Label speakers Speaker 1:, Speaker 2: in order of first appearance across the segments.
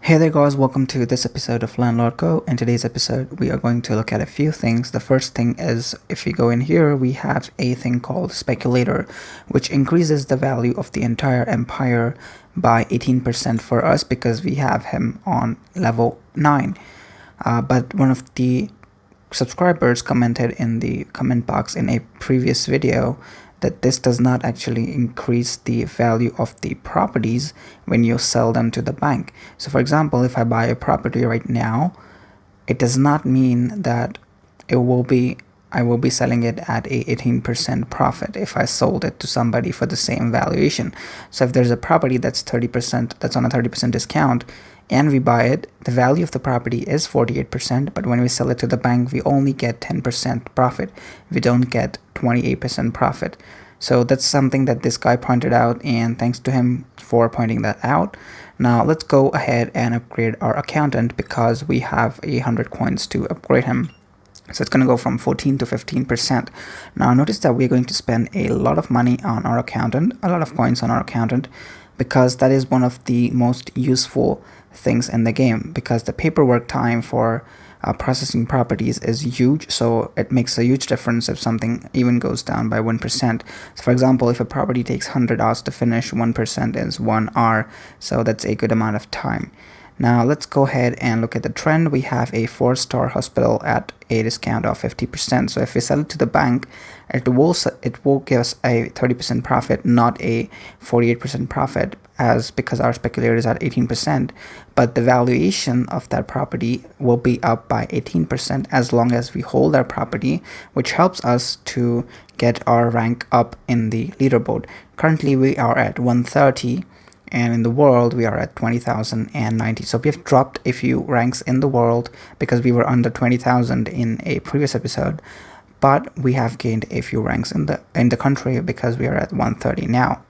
Speaker 1: Hey there guys, welcome to this episode of Landlord Go. In today's episode, we are going to look at a few things. The first thing is, if you go in here, we have a thing called speculator, which increases the value of the entire empire by 18% for us because we have him on level 9. But one of the subscribers commented in the comment box in a previous video that this does not actually increase the value of the properties when you sell them to the bank. So for example, if I buy a property right now, it does not mean that I will be selling it at a 18% profit if I sold it to somebody for the same valuation. So if there's a property that's 30%, that's on a 30% discount, and we buy it, the value of the property is 48%, but when we sell it to the bank, we only get 10% profit. We don't get 28% profit. So that's something that this guy pointed out, and thanks to him for pointing that out. Now let's go ahead and upgrade our accountant because we have 100 coins to upgrade him. So it's going to go from 14 to 15%. Now notice that we're going to spend a lot of money on our accountant, a lot of coins on our accountant, because that is one of the most useful things in the game, because the paperwork time for processing properties is huge. So it makes a huge difference if something even goes down by 1%. So for example, if a property takes 100 hours to finish, 1% is 1 hour. So that's a good amount of time. Now let's go ahead and look at the trend. We have a 4-star hospital at a discount of 50%. So if we sell it to the bank, it will give us a 30% profit, not a 48% profit, as because our speculator is at 18%. But the valuation of that property will be up by 18% as long as we hold our property, which helps us to get our rank up in the leaderboard. Currently we are at 130. And in the world, we are at 20,090. So we have dropped a few ranks in the world because we were under 20,000 in a previous episode. But we have gained a few ranks in the country because we are at 130 now.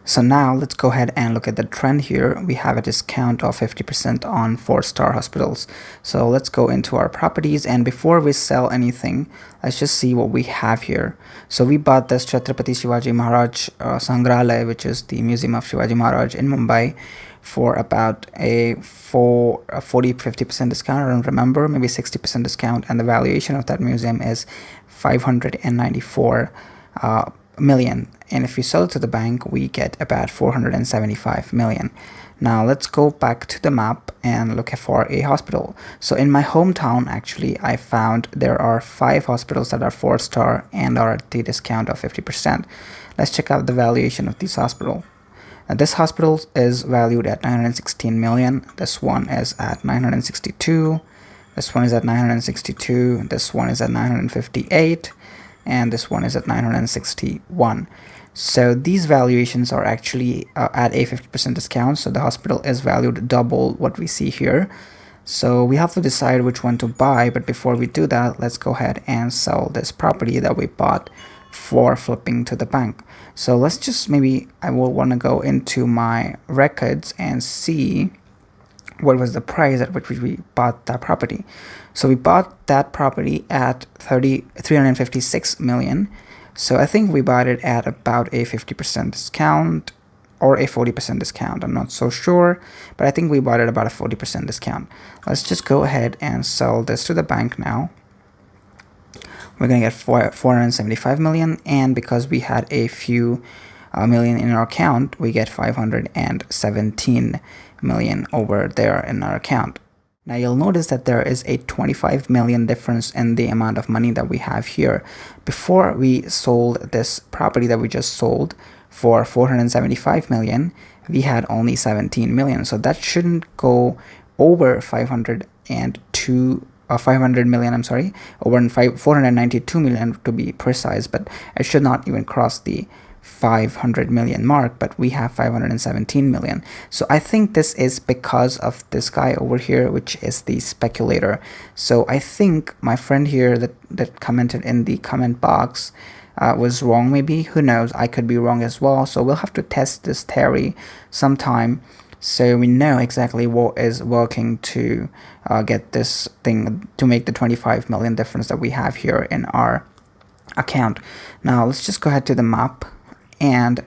Speaker 1: So now let's go ahead and look at the trend here. We have a discount of 50% on 4-star hospitals. So let's go into our properties, and before we sell anything, let's just see what we have here. So we bought this Chhatrapati Shivaji Maharaj Sangrahalaya, which is the Museum of Shivaji Maharaj in Mumbai, for about a 40-50% discount. I don't remember, maybe 60% discount, and the valuation of that museum is 594 million, and if we sell it to the bank, we get about 475 million. Now let's go back to the map and look for a hospital. So in my hometown, actually, I found there are 5 hospitals that are 4-star and are at the discount of 50%. Let's check out the valuation of this hospital. Now, this hospital is valued at 916 million. This one is at 962. This one is at 962. This one is at 958. And this one is at 961. So these valuations are actually at a 50% discount. So the hospital is valued double what we see here. So we have to decide which one to buy. But before we do that, let's go ahead and sell this property that we bought for flipping to the bank. So let's just I will want to go into my records and see what was the price at which we bought that property. So we bought that property at 356 million. So I think we bought it at about a 50% discount or a 40% discount. I'm not so sure, but I think we bought it about a 40% discount. Let's just go ahead and sell this to the bank now. We're going to get 475 million, and because we had a few million in our account, we get 517 million over there in our account. Now you'll notice that there is a 25 million difference in the amount of money that we have here. Before we sold this property that we just sold for 475 million, we had only 17 million. So that shouldn't go over 500 million, I'm sorry, over 492 million to be precise, but it should not even cross the 500 million mark, but we have 517 million. So I think this is because of this guy over here, which is the speculator. So I think my friend here that commented in the comment box was wrong. Maybe, who knows, I could be wrong as well. So we'll have to test this theory sometime so we know exactly what is working to get this thing to make the 25 million difference that we have here in our account. Now let's just go ahead to the map. And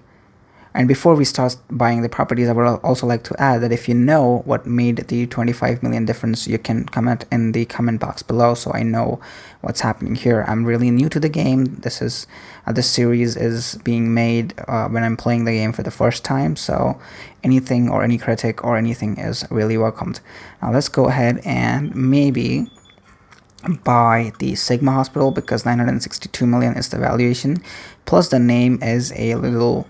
Speaker 1: And before we start buying the properties, I would also like to add that if you know what made the 25 million difference, you can comment in the comment box below so I know what's happening here. I'm really new to the game. This series is being made when I'm playing the game for the first time, so anything or any critic or anything is really welcomed. Now let's go ahead and maybe buy the Sigma Hospital, because 962 million is the valuation, plus the name is a little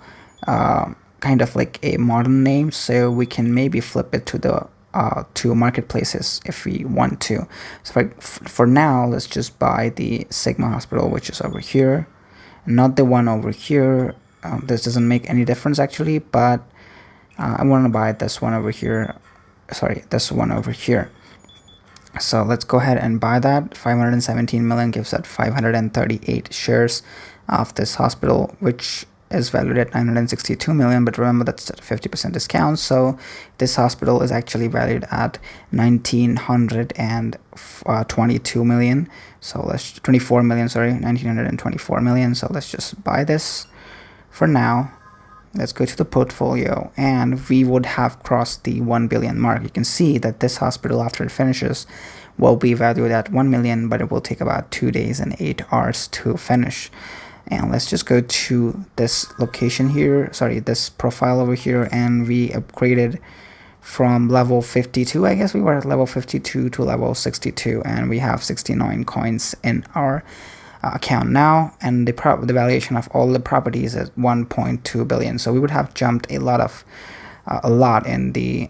Speaker 1: kind of like a modern name, so we can maybe flip it to the to marketplaces if we want to. So for now, let's just buy the Sigma Hospital, which is over here, not the one over here. This doesn't make any difference actually, but I want to buy this one over here. Sorry, this one over here. So let's go ahead and buy that. 517 million gives that 538 shares of this hospital, which is valued at 962 million, but remember that's at 50% discount, so this hospital is actually valued at 1922 million. So let's 24 million, sorry, 1924 million. So let's just buy this for now. Let's go to the portfolio, and we would have crossed the 1 billion mark. You can see that this hospital, after it finishes, will be valued at 1 million, but it will take about 2 days and 8 hours to finish. And let's just go to this location here, sorry, this profile over here, and we upgraded from level 52, I guess we were at level 52 to level 62, and we have 69 coins in our account now, and the valuation of all the properties is 1.2 billion. So we would have jumped a lot in the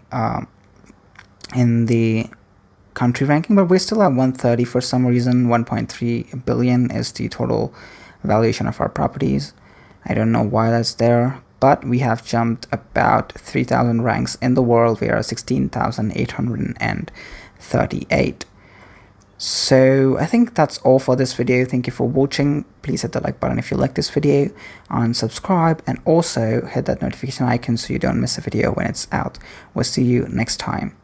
Speaker 1: country ranking, but we're still at 130 for some reason. 1.3 billion is the total valuation of our properties. I don't know why that's there, but we have jumped about 3,000 ranks in the world. We are 16,838. So I think that's all for this video. Thank you for watching. Please hit the like button if you like this video, and subscribe, and also hit that notification icon so you don't miss a video when it's out. We'll see you next time.